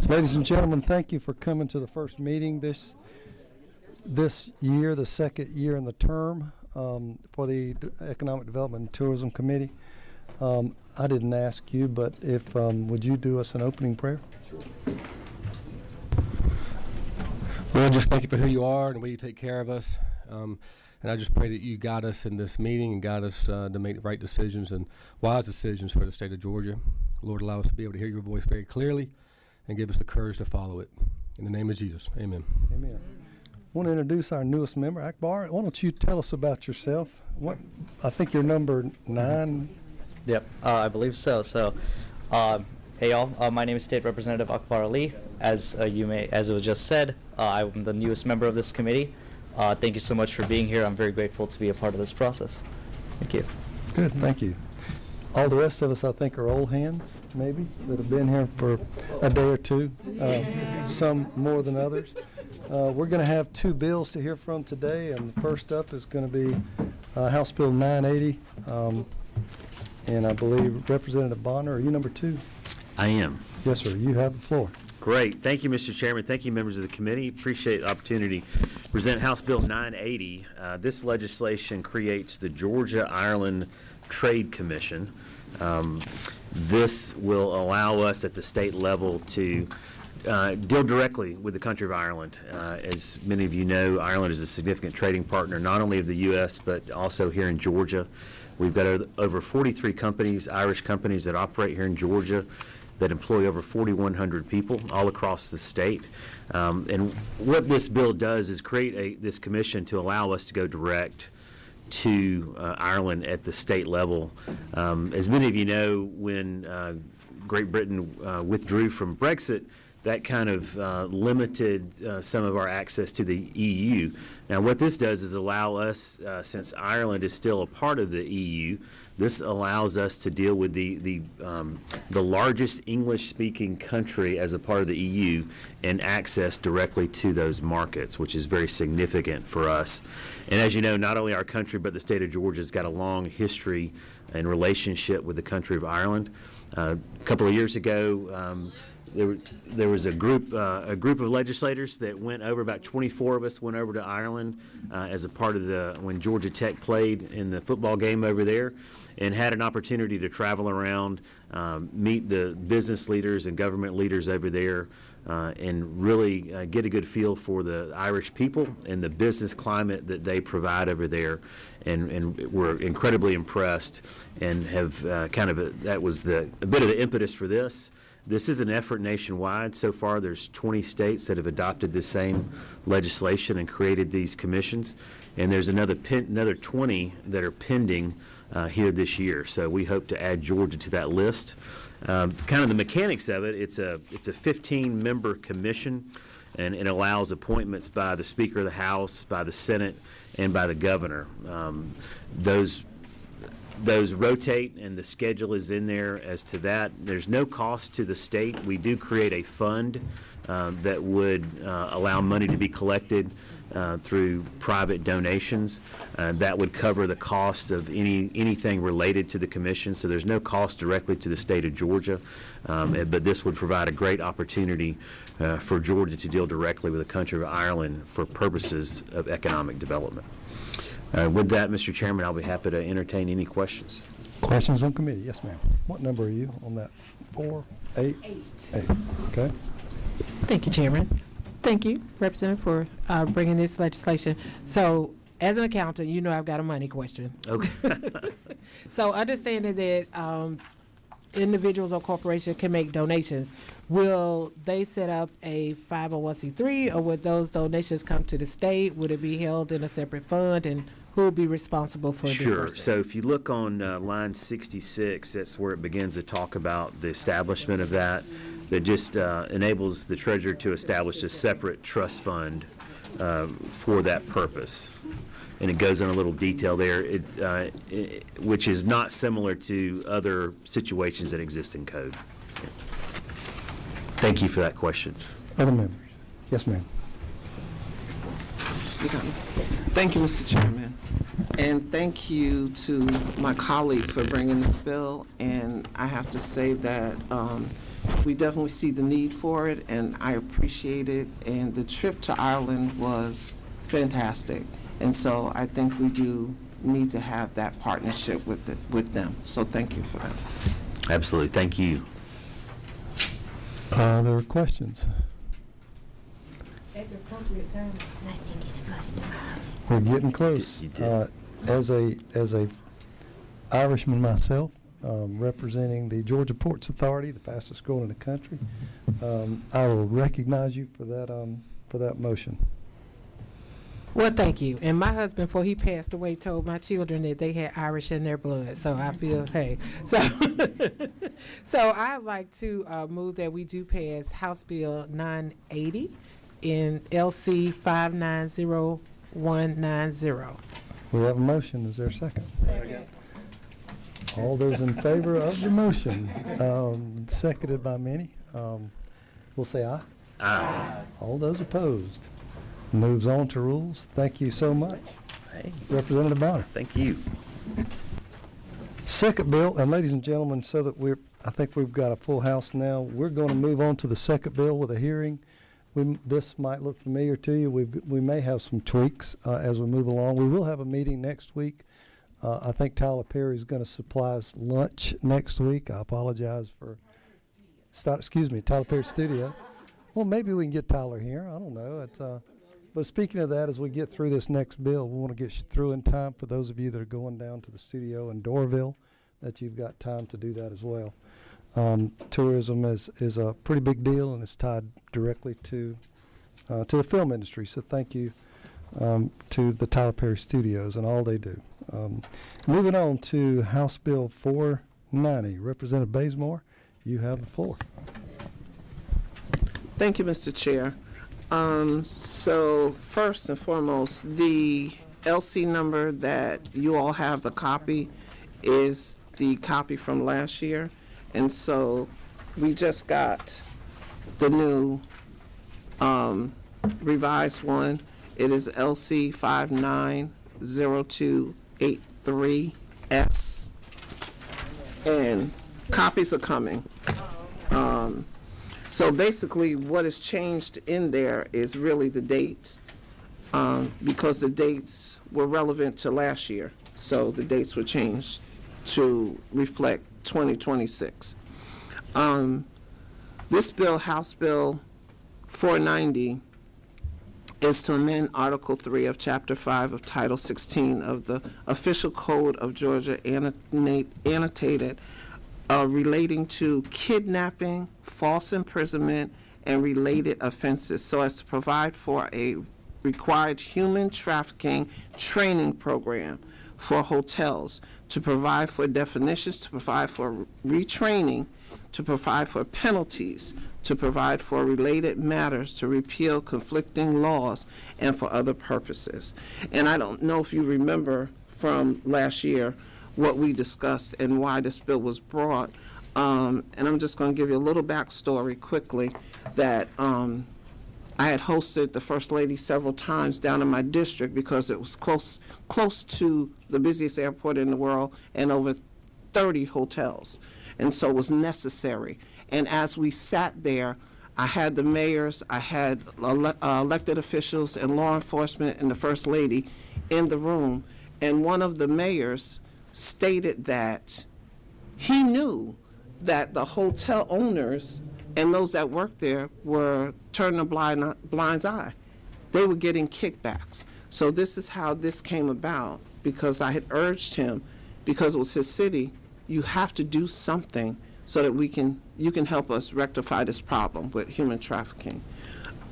Ladies and gentlemen, thank you for coming to the first meeting this year, the second year in the term for the Economic Development and Tourism Committee. I didn't ask you, but if would you do us an opening prayer? Sure. Lord, just thank you for who you are and the way you take care of us. And I just pray that you guide us in this meeting and guide us to make the right decisions and wise decisions for the state of Georgia. Lord, allow us to be able to hear your voice very clearly and give us the courage to follow it. In the name of Jesus, amen. Amen. I want to introduce our newest member, Akbar. Why don't you tell us about yourself? I think you're number 9. Yep, I believe so. So, hey y'all, my name is State Representative Akbar Ali. As it was just said, I'm the newest member of this committee. Thank you so much for being here. I'm very grateful to be a part of this process. Thank you. Good, thank you. All the rest of us, I think, are old hands, maybe, that have been here for a day or two, some more than others. We're going to have 2 bills to hear from today, and the first up is going to be House Bill 980, and I believe Representative Bonner, are you number 2? I am. Yes, sir. You have the floor. Great. Thank you, Mr. Chairman. Thank you, members of the committee. Appreciate the opportunity to present House Bill 980. This legislation creates the Georgia-Ireland Trade Commission. This will allow us at the state level to deal directly with the country of Ireland. As many of you know, Ireland is a significant trading partner, not only of the U.S., but also here in Georgia. We've got over 43 companies, Irish companies, that operate here in Georgia, that employ over 4,100 people all across the state. And what this bill does is create this commission to allow us to go direct to Ireland at the state level. As many of you know, when Great Britain withdrew from Brexit, that kind of limited some of our access to the EU. Now, what this does is allow us, since Ireland is still a part of the EU, this allows us to deal with the largest English-speaking country as a part of the EU and access directly to those markets, which is very significant for us. And as you know, not only our country, but the state of Georgia has got a long history and relationship with the country of Ireland. A couple of years ago, there was a group of legislators that went over. About 24 of us went over to Ireland as a part of when Georgia Tech played in the football game over there, and had an opportunity to travel around, meet the business leaders and government leaders over there, and really get a good feel for the Irish people and the business climate that they provide over there. And we're incredibly impressed, and have that was a bit of the impetus for this. This is an effort nationwide. So far, there's 20 states that have adopted the same legislation and created these commissions, and there's another 20 that are pending here this year. So we hope to add Georgia to that list. Kind of the mechanics of it, it's a 15-member commission, and it allows appointments by the Speaker of the House, by the Senate, and by the governor. Those rotate, and the schedule is in there as to that. There's no cost to the state. We do create a fund that would allow money to be collected through private donations. That would cover the cost of anything related to the commission, so there's no cost directly to the state of Georgia, but this would provide a great opportunity for Georgia to deal directly with the country of Ireland for purposes of economic development. With that, Mr. Chairman, I'll be happy to entertain any questions. Questions on committee? Yes, ma'am. What number are you on that? 4, 8? 8. Okay. Thank you, Chairman. Thank you, Representative, for bringing this legislation. So, as an accountant, you know I've got a money question. Okay. So, understanding that individuals or corporations can make donations, will they set up a 501c3, or would those donations come to the state? Would it be held in a separate fund, and who will be responsible for Sure. disbursement? So if you look on line 66, that's where it begins to talk about the establishment of that. That just enables the treasurer to establish a separate trust fund for that purpose. And it goes in a little detail there, which is not similar to other situations that exist in code. Thank you for that question. Other members? Yes, ma'am. Thank you, Mr. Chairman. And thank you to my colleague for bringing this bill. And I have to say that we definitely see the need for it, and I appreciate it. And the trip to Ireland was fantastic. And so I think we do need to have that partnership with them. So thank you for that. Absolutely. Thank you. There are questions. At the appropriate time. We're getting close. You did. As a Irishman myself, representing the Georgia Ports Authority, the fastest growing in the country, I will recognize you for that motion. Well, thank you. And my husband, before he passed away, told my children that they had Irish in their blood. So I feel, hey. So, so I'd like to move that we do pass House Bill 980 in LC 590190. We have a motion. Is there a second? Second. All those in favor of the motion, seconded by many, will say aye. Aye. All those opposed. Moves on to rules. Thank you so much, Hey, Representative Bonner. thank you. Second bill, and ladies and gentlemen, so that I think we've got a full house now. We're going to move on to the second bill with a hearing. This might look familiar to you. We may have some tweaks as we move along. We will have a meeting next week. I think Tyler Perry is going to supply us lunch next week. I apologize for, Tyler Perry Studio. Well, maybe we can get Tyler here. I don't know. But speaking of that, as we get through this next bill, we want to get through in time for those of you that are going down to the studio in Doraville, that you've got time to do that as well. Tourism is a pretty big deal, and it's tied directly to the film industry. So thank you to the Tyler Perry Studios and all they do. Moving on to House Bill 490. Representative Bazemore, you have the floor. Thank you, Mr. Chair. So first and foremost, the LC number that you all have, the copy, is the copy from last year. And so we just got the new revised one. It is LC 590283S. And copies are coming. So basically, what is changed in there is really the dates, because the dates were relevant to last year. So the dates were changed to reflect 2026. This bill, House Bill 490, is to amend Article 3 of Chapter 5 of Title 16 of the Official Code of Georgia, annotated relating to kidnapping, false imprisonment, and related offenses, so as to provide for a required human trafficking training program for hotels, to provide for definitions, to provide for retraining, to provide for penalties, to provide for related matters, to repeal conflicting laws, and for other purposes. And I don't know if you remember from last year what we discussed and why this bill was brought. And I'm just going to give you a little backstory quickly, that I had hosted the First Lady several times down in my district because it was close to the busiest airport in the world and over 30 hotels. And so it was necessary. And as we sat there, I had the mayors, I had elected officials and law enforcement and the First Lady in the room. And one of the mayors stated that he knew that the hotel owners and those that worked there were turning a blind eye. They were getting kickbacks. So this is how this came about, because I had urged him, because it was his city, you have to do something so that you can help us rectify this problem with human trafficking.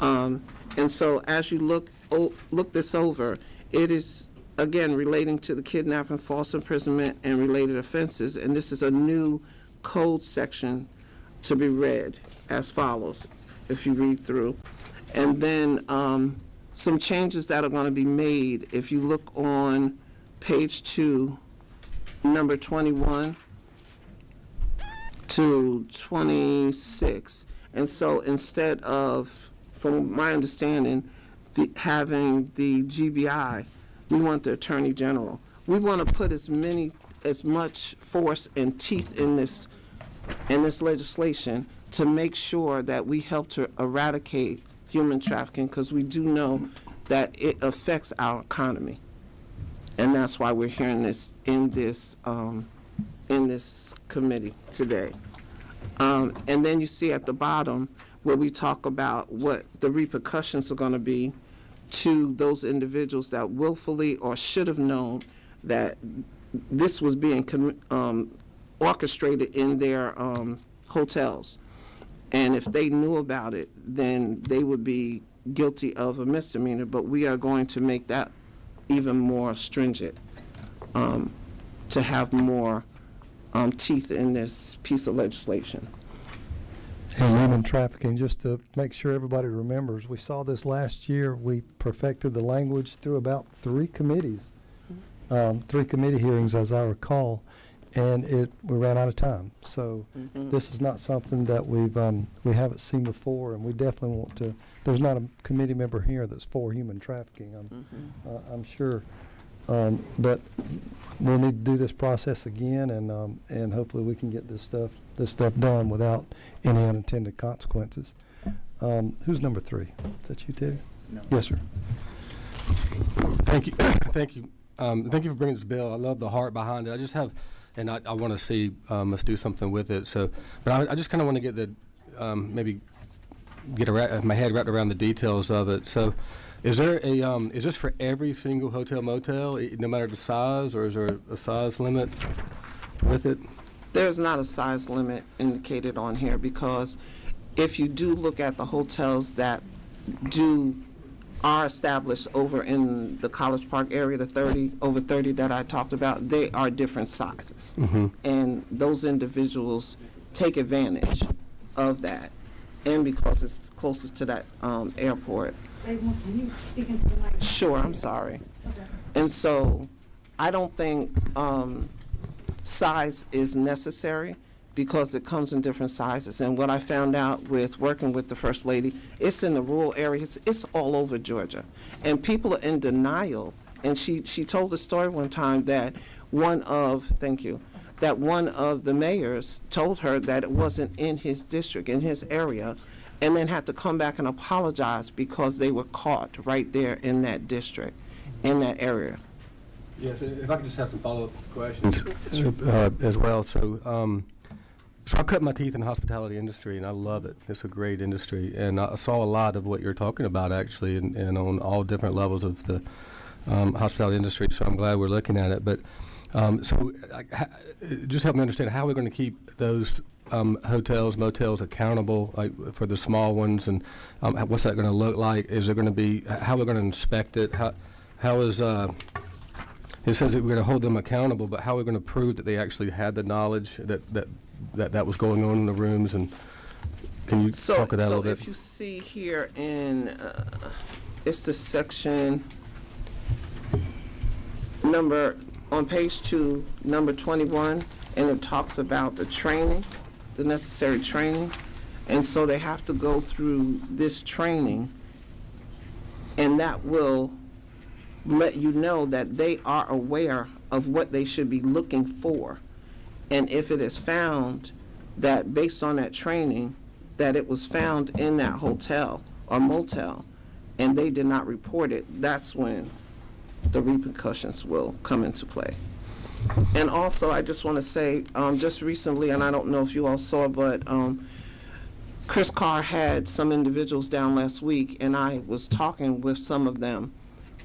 And so as you look this over, it is again relating to the kidnapping, false imprisonment, and related offenses, and this is a new code section to be read as follows, if you read through. And then some changes that are going to be made, if you look on page 2, number 21 to 26. And so instead of, from my understanding, having the GBI We want the Attorney General. We want to put as much force and teeth in this legislation to make sure that we help to eradicate human trafficking, because we do know that it affects our economy. And that's why we're hearing this in this committee today. And then you see at the bottom where we talk about what the repercussions are going to be to those individuals that willfully or should have known that this was being orchestrated in their hotels. And if they knew about it, then they would be guilty of a misdemeanor. But we are going to make that even more stringent, to have more teeth in this piece of legislation. And human trafficking, just to make sure everybody remembers, we saw this last year. We perfected the language through about 3 committees, 3 committee hearings, as I recall, and we ran out of time. So this is not something that we haven't seen before, and we definitely want to. There's not a committee member here that's for human trafficking. I'm sure, but we'll need to do this process again, and hopefully we can get this stuff done without any unintended consequences. Who's number 3? Is that you, Terry? No. Yes, sir. Thank you. Thank you. Thank you for bringing this bill. I love the heart behind it. I just have, and I want to see us do something with it. So, but I just kind of want to get the, maybe get my head wrapped around the details of it. So, is there is this for every single hotel motel, no matter the size, or is there a size limit with it? There's not a size limit indicated on here, because if you do look at the hotels that are established over in the College Park area, the over 30 that I talked about, they are different sizes. And those individuals take advantage of that. And because it's closest to that airport. Can you speak into the mic? Sure, I'm sorry. Okay. And so I don't think size is necessary, because it comes in different sizes. And what I found out with working with the First Lady, it's in the rural areas, it's all over Georgia. And people are in denial. And she told a story one time that one of the mayors told her that it wasn't in his district, in his area, and then had to come back and apologize because they were caught right there in that district, in that area. Yes, if I could just have some follow-up questions as well. So I cut my teeth in the hospitality industry, and I love it. It's a great industry, and I saw a lot of what you're talking about, actually, and on all different levels of the hospitality industry, so I'm glad we're looking at it. But just help me understand how we're going to keep those hotels, motels accountable, like for the small ones, and what's that going to look like? Is there going to be, how we're going to inspect it? How is it says that we're going to hold them accountable, but how are we going to prove that they actually had the knowledge that was going on in the rooms? And can you talk to that a little bit? So if you see here in, it's the section on page 2, number 21, and it talks about the training, the necessary training. And so they have to go through this training, and that will let you know that they are aware of what they should be looking for. And if it is found that based on that training, that it was found in that hotel or motel, and they did not report it, that's when the repercussions will come into play. And also, I just want to say, just recently, and I don't know if you all saw, but Chris Carr had some individuals down last week, and I was talking with some of them.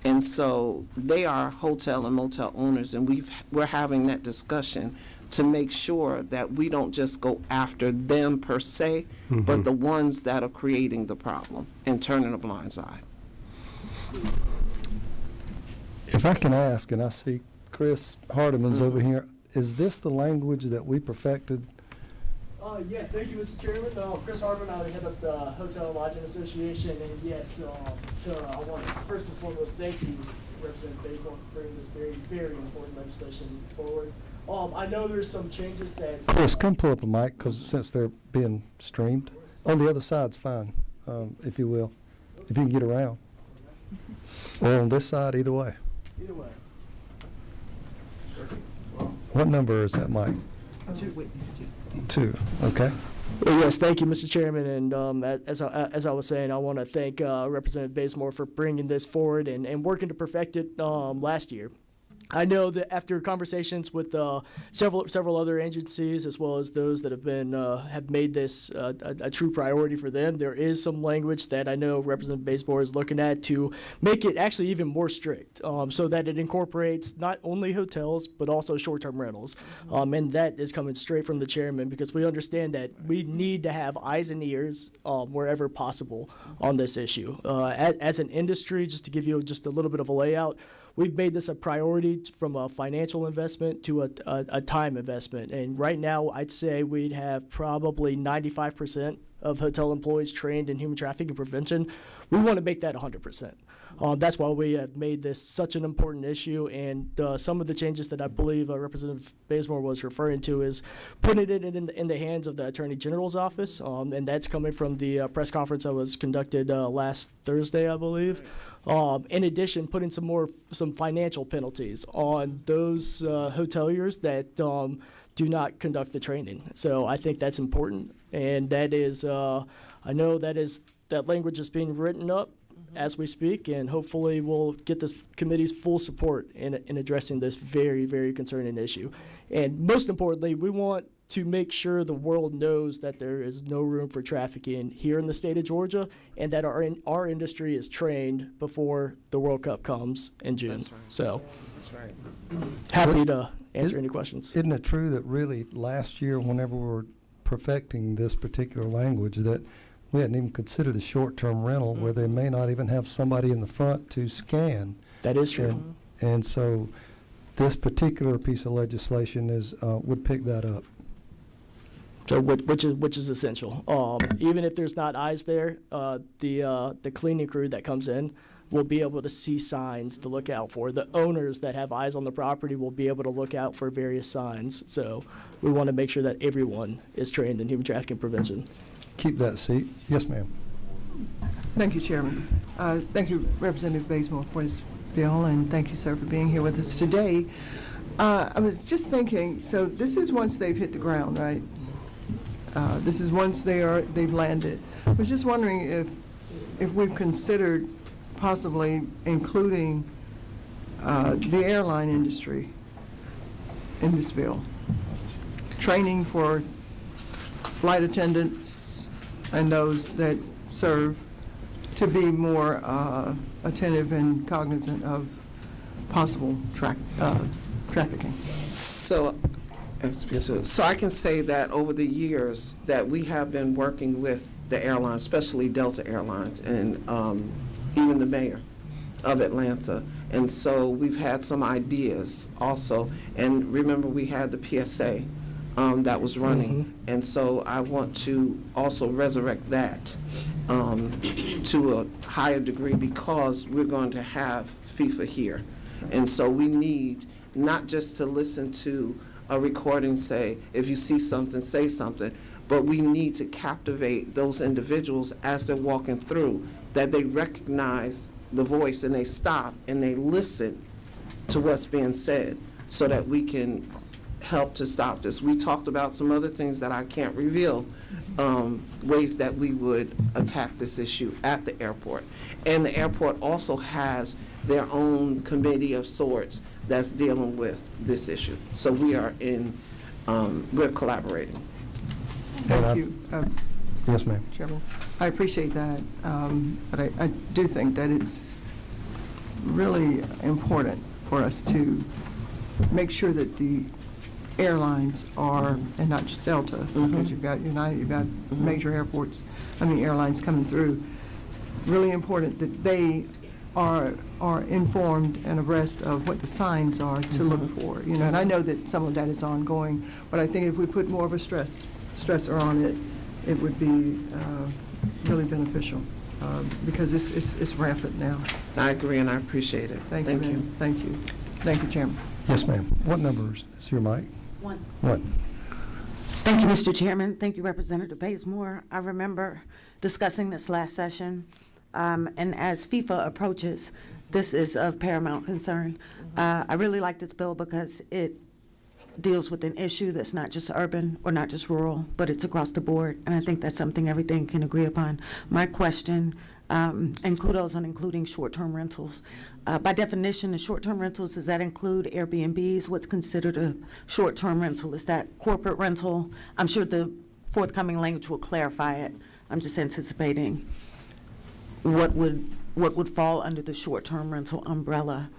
And so they are hotel and motel owners, and we're having that discussion to make sure that we don't just go after them per se, but the ones that are creating the problem and turning a blind eye. If I can ask, and I see Chris Hardiman's over here, is this the language that we perfected? Yeah, thank you, Mr. Chairman. Chris Hardiman, I head up the Hotel and Lodging Association, and yes, I want to first and foremost thank you, Representative Bazemore, for bringing this very, very important legislation forward. I know there's some changes that... Chris, come pull up a mic, because since they're being streamed. On the other side's fine, if you will, if you can get around. Or on this side, either way. Either way. What number is that, Mike? 2, okay. Well, yes, thank you, Mr. Chairman. And as I was saying, I want to thank Representative Bazemore for bringing this forward and working to perfect it last year. I know that after conversations with several other agencies, as well as those that have made this a true priority for them, there is some language that I know Representative Bazemore is looking at to make it actually even more strict, so that it incorporates not only hotels but also short-term rentals, and that is coming straight from the chairman because we understand that we need to have eyes and ears wherever possible on this issue. As an industry, just to give you just a little bit of a layout. We've made this a priority from a financial investment to a time investment. And right now, I'd say we'd have probably 95% of hotel employees trained in human trafficking prevention. We want to make that 100%. That's why we have made this such an important issue. And some of the changes that I believe Representative Bazemore was referring to is putting it in the hands of the Attorney General's office. And that's coming from the press conference that was conducted last Thursday, I believe. In addition, putting some financial penalties on those hoteliers that do not conduct the training. So I think that's important, and that is I know that language is being written up as we speak, and hopefully we'll get this committee's full support in addressing this very, very concerning issue. And most importantly, we want to make sure the world knows that there is no room for trafficking here in the state of Georgia, and that our industry is trained before the World Cup comes in June. That's right. So That's right. happy to answer any questions. Isn't it true that really last year, whenever we were perfecting this particular language, that we hadn't even considered the short-term rental where they may not even have somebody in the front to scan? That is true. And so this particular piece of legislation would pick that up. So which is essential. Even if there's not eyes there, the cleaning crew that comes in will be able to see signs to look out for. The owners that have eyes on the property will be able to look out for various signs. So we want to make sure that everyone is trained in human trafficking prevention. Keep that seat. Yes, ma'am. Thank you, Chairman. Thank you, Representative Bazemore, for this bill, and thank you, sir, for being here with us today. I was just thinking, so this is once they've hit the ground, right? This is once they've landed. I was just wondering if we've considered possibly including the airline industry in this bill. Training for flight attendants and those that serve to be more attentive and cognizant of possible trafficking. So I can say that over the years that we have been working with the airlines, especially Delta Airlines, and even the mayor of Atlanta. And so we've had some ideas also. And remember, we had the PSA that was running. And so I want to also resurrect that to a higher degree because we're going to have FIFA here. And so we need not just to listen to a recording say, if you see something, say something, but we need to captivate those individuals as they're walking through, that they recognize the voice and they stop and they listen to what's being said so that we can help to stop this. We talked about some other things that I can't reveal, ways that we would attack this issue at the airport. And the airport also has their own committee of sorts that's dealing with this issue. So we are we're collaborating. Thank you, Yes, ma'am. Chairman. I appreciate that, but I do think that it's really important for us to make sure that the airlines are, and not just Delta, because you've got United, you've got major airlines coming through, really important that they are informed and abreast of what the signs are to look for, and I know that some of that is ongoing, but I think if we put more of a stressor on it, it would be really beneficial, because it's rampant now. I agree and I appreciate it. Thank you. Ma'am. Thank you. Thank you, Chairman. Yes, ma'am. What numbers is your mic? 1. 1. Thank you, Mr. Chairman. Thank you, Representative Bazemore. I remember discussing this last session, and as FIFA approaches this is of paramount concern. I really like this bill because it deals with an issue that's not just urban or not just rural, but it's across the board, and I think that's something everything can agree upon. My question, and kudos on including short-term rentals. By definition, the short-term rentals, does that include Airbnbs? What's considered a short-term rental? Is that corporate rental? I'm sure the forthcoming language will clarify it. I'm just anticipating what would fall under the short-term rental umbrella.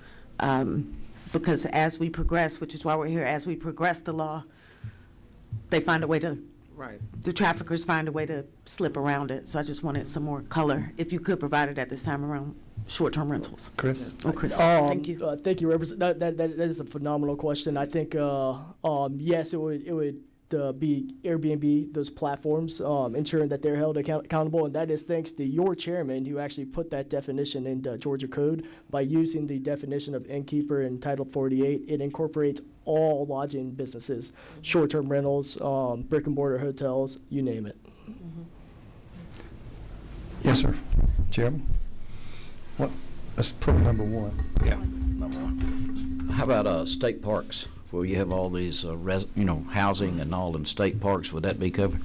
Because as we progress, which is why we're here, as we progress the law, they find a way to, Right. the traffickers find a way to slip around it. So I just wanted some more color, if you could provide it at this time around short-term rentals. Chris? Oh, Chris, thank you. Thank you, that is a phenomenal question. I think, yes, it would be Airbnb, those platforms, ensuring that they're held accountable, and that is thanks to your chairman who actually put that definition in the Georgia Code. By using the definition of innkeeper in Title 48, it incorporates all lodging businesses, short-term rentals, brick and mortar hotels, you name it. Yes, sir. Chairman? What, let's put number one. Yeah, number one. How about state parks, where you have all these, housing and all in state parks? Would that be covered?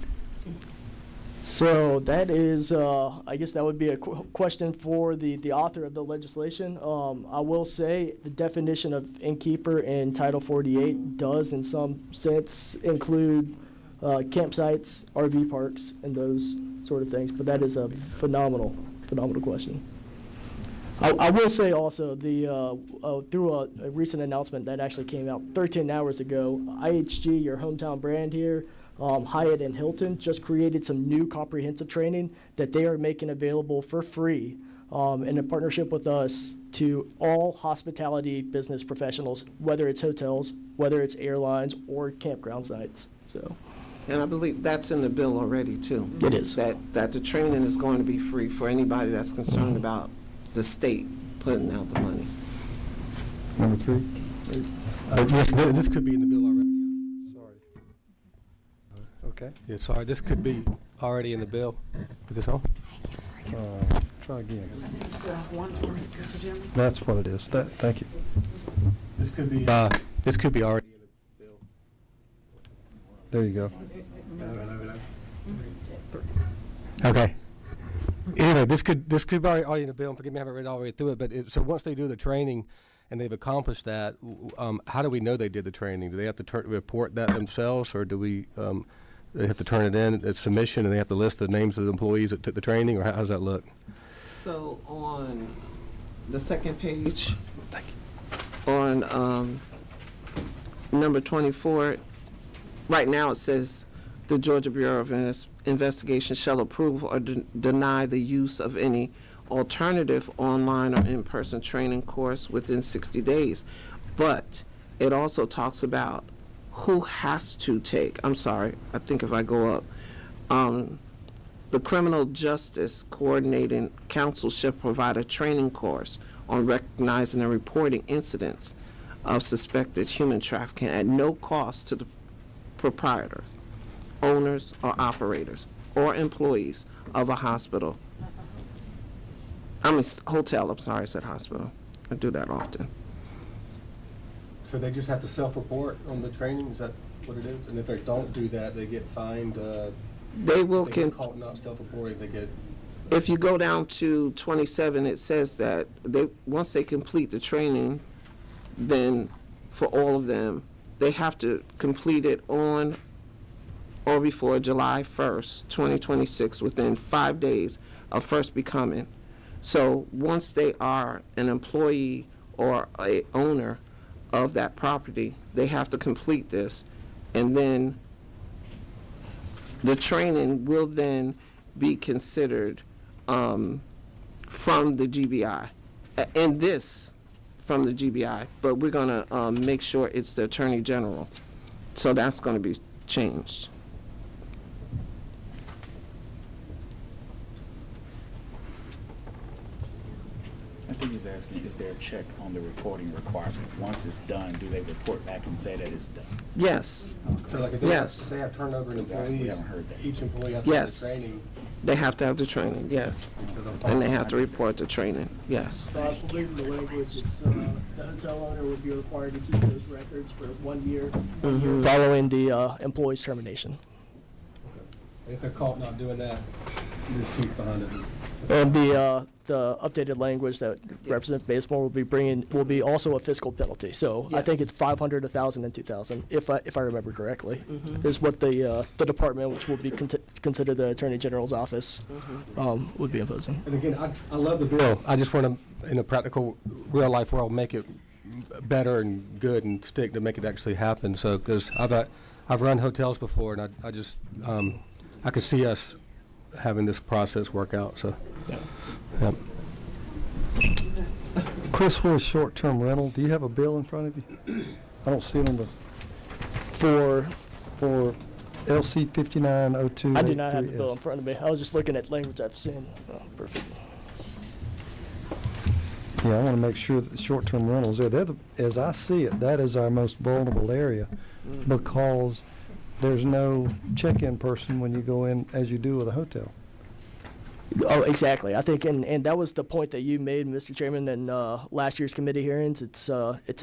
So that is, I guess that would be a question for the author of the legislation. I will say the definition of innkeeper in Title 48 does in some sense include campsites, RV parks, and those sort of things, but that is a phenomenal question. I will say also, through a recent announcement that actually came out 13 hours ago, IHG, your hometown brand here, Hyatt and Hilton, just created some new comprehensive training that they are making available for free in a partnership with us to all hospitality business professionals, whether it's hotels, whether it's airlines, or campground sites. So. And I believe that's in the bill already, too. It is. That the training is going to be free for anybody that's concerned about the state putting out the money. Number three? Yes, this could be in the bill already. Sorry. Okay. Yeah, sorry, this could be already in the bill. Is this on? Try again. That's what it is. Thank you. This could be already in the bill. There you go. Okay. Anyway, this could be already in the bill, and forgive me, I haven't read all the way through it, but so once they do the training and they've accomplished that, how do we know they did the training? Do they have to report that themselves, or do we, they have to turn it in at submission, and they have to list the names of the employees that took the training, or how does that look? So on the second page, on number 24, right now it says, the Georgia Bureau of Investigation shall approve or deny the use of any alternative online or in-person training course within 60 days. But it also talks about who has to take. I'm sorry, I think if I go up, the Criminal Justice Coordinating Council shall provide a training course on recognizing and reporting incidents of suspected human trafficking at no cost to the proprietors, owners, or operators, or employees of a hospital. Hotel, I'm sorry, I said hospital. I do that often. So they just have to self-report on the training, is that what it is? And if they don't do that, they get fined, They will, they get caught not self-reporting, they get... if you go down to 27, it says that once they complete the training, then for all of them, they have to complete it on or before July 1st, 2026, within 5 days of first becoming. So once they are an employee or a owner of that property, they have to complete this, and then the training will then be considered from the GBI, and this from the GBI, but we're going to make sure it's the Attorney General. So that's going to be changed. I think he's asking, is there a check on the reporting requirement? Once it's done, do they report back and say that it's done? Yes. So like if Yes. they have turnover in Because we employees, haven't heard that. each employee has to do Yes. the training, They have to have the training, yes. And they have to report the training, yes. So I believe in the language, it's, the hotel owner would be required to keep those records for 1 year. Following the employee's termination. If they're caught not doing that, there's truth behind it. And the updated language that Representative Basemore will be bringing will be also a fiscal penalty. So I think Yes. it's 500, 1,000, and 2,000, if I remember correctly, is what the department, which will be considered the Attorney General's office, would be imposing. And again, I love the bill. I just want to, in a practical, real-life world, make it better and good and stick to make it actually happen. So, because I've run hotels before, and I just, I could see us having this process work out, so. Yep. Chris, for a short-term rental, do you have a bill in front of you? I don't see it on the, For, LC 590283S. I do not have the bill in front of me. I was just looking at language I've seen. Oh, perfect. Yeah, I want to make sure that the short-term rentals there, as I see it, that is our most vulnerable area because there's no check-in person when you go in as you do with a hotel. Oh, exactly. I think, and that was the point that you made, Mr. Chairman, in last year's committee hearings. It's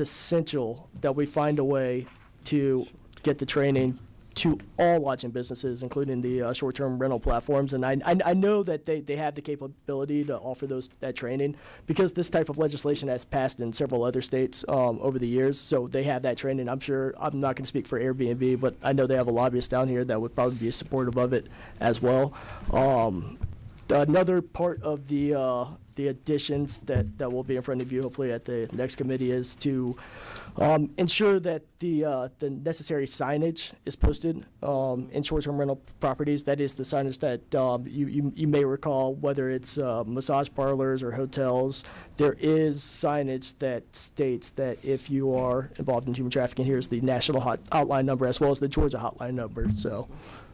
essential that we find a way to get the training to all lodging businesses, including the short-term rental platforms. And I know that they have the capability to offer that training because this type of legislation has passed in several other states over the years. So they have that training. I'm sure, I'm not going to speak for Airbnb, but I know they have a lobbyist down here that would probably be supportive of it as well. Another part of the additions that will be in front of you, hopefully at the next committee, is to ensure that the necessary signage is posted in short-term rental properties. That is the signage that you may recall, whether it's massage parlors or hotels. There is signage that states that if you are involved in human trafficking, here's the national hotline number as well as the Georgia hotline number. So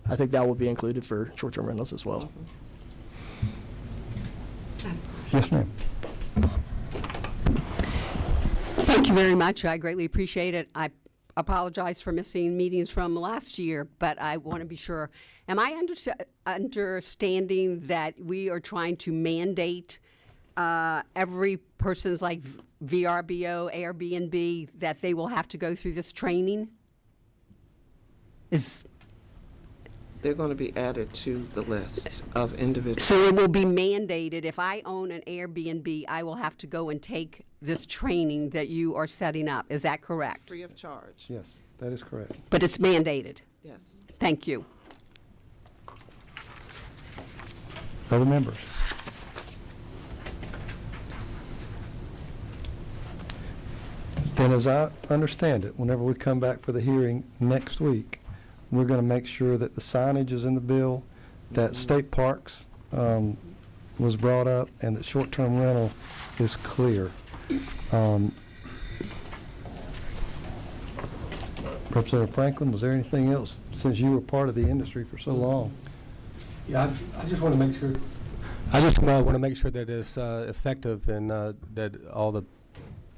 I think that will be included for short-term rentals as well. Yes, ma'am. Thank you very much. I greatly appreciate it. I apologize for missing meetings from last year, but I want to be sure. Am I understanding that we are trying to mandate every person's like VRBO, Airbnb, that they will have to go through this training? They're going to be added to the list of individuals. So it will be mandated, if I own an Airbnb, I will have to go and take this training that you are setting up. Is that correct? Free of charge. Yes, that is correct. But it's mandated. Yes. Thank you. Other members? Then as I understand it, whenever we come back for the hearing next week, we're going to make sure that the signage is in the bill, that state parks was brought up, and that short-term rental is clear. Representative Franklin, was there anything else, since you were part of the industry for so long? Yeah, I just want to make sure. I just want to make sure that it's effective and that all the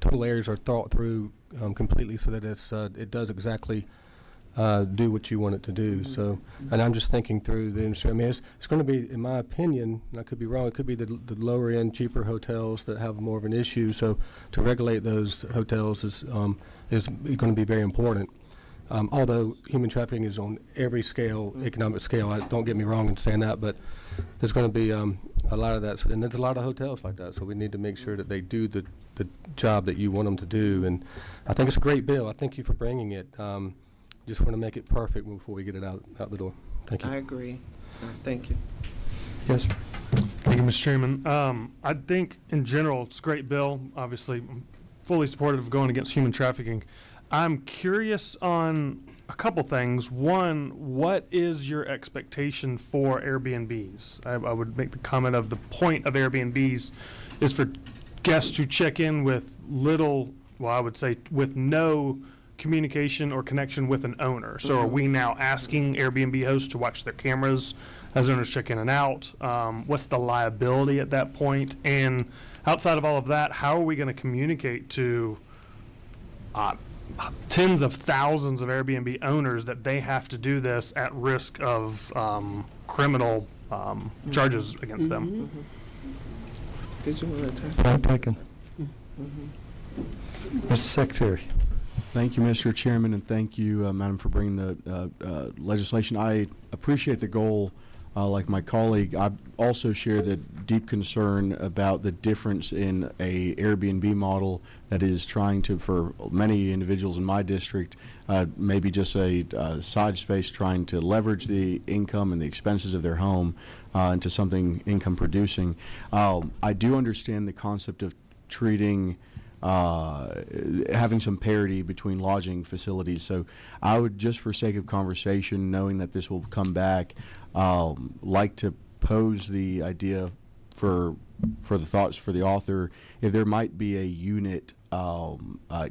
total areas are thought through completely, so that it does exactly do what you want it to do. So, and I'm just thinking through the industry. I mean, it's going to be, in my opinion, and I could be wrong, it could be the lower end, cheaper hotels that have more of an issue. So, to regulate those hotels is going to be very important. Although human trafficking is on every scale, economic scale, don't get me wrong in saying that, but there's going to be a lot of that. So, and there's a lot of hotels like that. So we need to make sure that they do the job that you want them to do. And I think it's a great bill. I thank you for bringing it. Just want to make it perfect before we get it out the door. Thank you. I agree. Thank you. Yes, sir. Thank you, Mr. Chairman. I think in general it's a great bill. Obviously, I'm fully supportive of going against human trafficking. I'm curious on a couple things. One, what is your expectation for Airbnbs? I would make the comment of the point of Airbnbs is for guests to check in with little, well, I would say with no communication or connection with an owner. So are we now asking Airbnb hosts to watch their cameras as owners check in and out? What's the liability at that point? And outside of all of that, how are we going to communicate to tens of thousands of Airbnb owners that they have to do this at risk of criminal charges against them. Did you want to touch? Point taken. Mr. Secretary. Thank you, Mr. Chairman, and thank you, Madam, for bringing the legislation. I appreciate the goal. Like my colleague, I also share the deep concern about the difference in a Airbnb model that is trying to, for many individuals in my district, maybe just a side space trying to leverage the income and the expenses of their home into something income producing. I do understand the concept of treating having some parity between lodging facilities. So I would, just for sake of conversation, knowing that this will come back, like to pose the idea for the thoughts for the author, if there might be a unit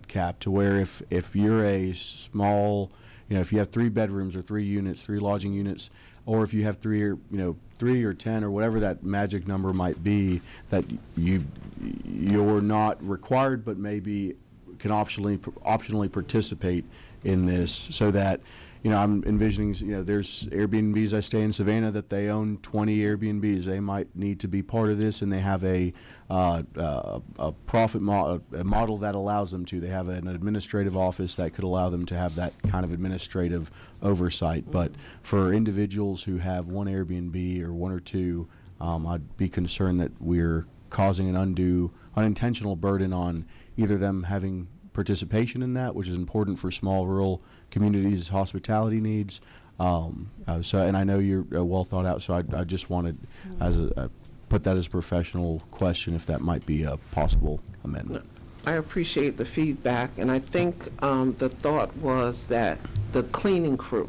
cap to where if you're a small, if you have 3 bedrooms or 3 units, 3 lodging units, or if you have 3 or 10 or whatever that magic number might be, that you're not required but maybe can optionally participate in this, so that I'm envisioning, there's Airbnbs. I stay in Savannah that they own 20 Airbnbs. They might need to be part of this, and they have a profit model that allows them to. They have an administrative office that could allow them to have that kind of administrative oversight. But for individuals who have 1 Airbnb or 1 or 2, I'd be concerned that we're causing an unintentional burden on either them having participation in that, which is important for small rural communities' hospitality needs. And I know you're well thought out, so I just wanted put that as a professional question, if that might be a possible amendment. I appreciate the feedback, and I think the thought was that the cleaning crew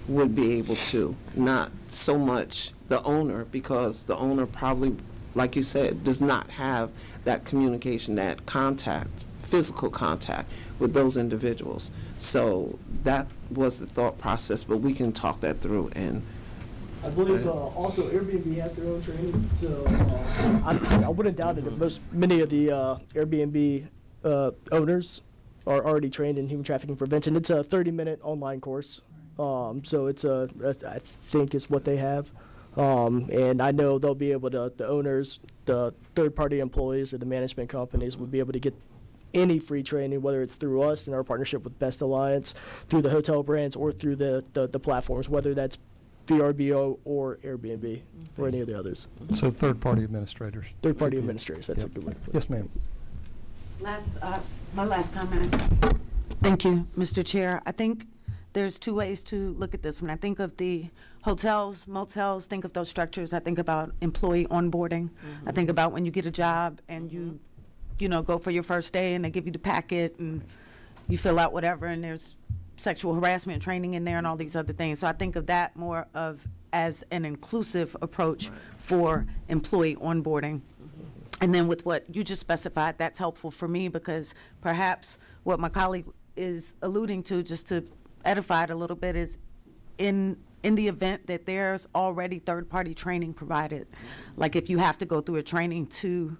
would be able to, not so much the owner, because the owner probably, like you said, does not have that communication, that contact, physical contact with those individuals. So that was the thought process, but we can talk that through. And I believe also Airbnb has their own training, so I wouldn't doubt it if many of the Airbnb owners are already trained in human trafficking prevention. It's a 30-minute online course, so I think it's what they have. And I know they'll be able to, the owners, the third-party employees, or the management companies would be able to get any free training, whether it's through us in our partnership with Best Alliance, through the hotel brands, or through the platforms, whether that's VRBO or Airbnb or any of the others. So third-party administrators. Third-party administrators, that's Yep. a good way to put it. Yes, ma'am. My last comment. Thank you, Mr. Chair. I think there's 2 ways to look at this. When I think of the hotels, motels, think of those structures. I think about employee onboarding. I think about when you get a job and you go for your first day and they give you the packet and you fill out whatever, and there's sexual harassment training in there and all these other things. So I think of that more of as an inclusive approach for employee onboarding. And then with what you just specified, that's helpful for me, because perhaps what my colleague is alluding to, just to edify it a little bit, is in the event that there's already third-party training provided, like if you have to go through a training to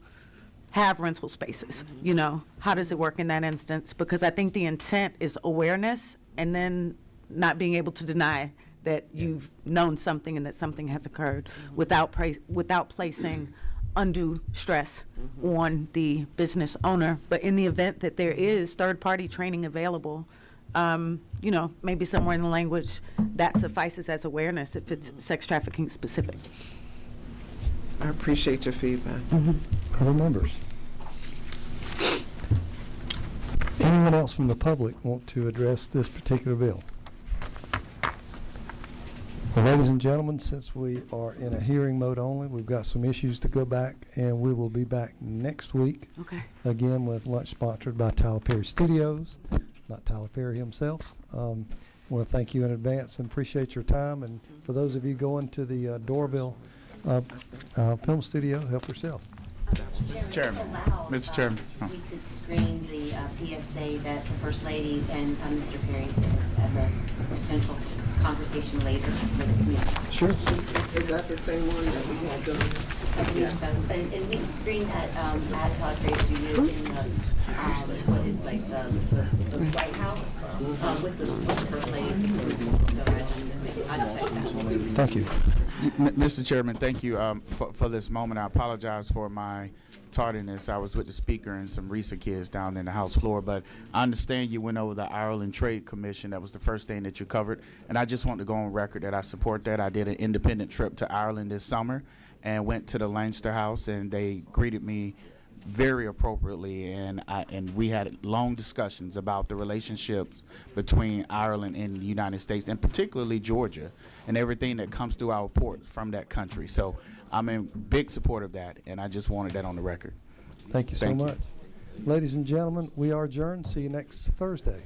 have rental spaces, how does it work in that instance? Because I think the intent is awareness, and then not being able to deny that you've known something and that something has occurred without placing undue stress on the business owner. But in the event that there is third-party training available, maybe somewhere in the language that suffices as awareness if it's sex trafficking specific. I appreciate your feedback. Other members? Anyone else from the public want to address this particular bill? Well, ladies and gentlemen, since we are in a hearing mode only, we've got some issues to go back, and we will be back next week. Okay. Again, with lunch sponsored by Tyler Perry Studios, not Tyler Perry himself. I want to thank you in advance and appreciate your time. And for those of you going to the Doorville film studio, help yourself. Mr. Chairman, We could screen the PSA that the First Lady and Mr. Perry did as a potential conversation later for the community. Sure. Is that the same one that we had done? I believe so. And we screened that ad talk race you used in the, what is like the the White House with the First Lady's approval. So I checked that. Thank you. Mr. Chairman, thank you for this moment. I apologize for my tardiness. I was with the speaker and some RISA kids down in the House floor, but I understand you went over the Ireland Trade Commission. That was the first thing that you covered, and I just want to go on record that I support that. I did an independent trip to Ireland this summer and went to the Leinster House, and they greeted me very appropriately, and we had long discussions about the relationships between Ireland and the United States, and particularly Georgia, and everything that comes through our port from that country. So I'm in big support of that, and I just wanted that on the record. Thank you so much. Ladies and gentlemen, we are adjourned. See you next Thursday.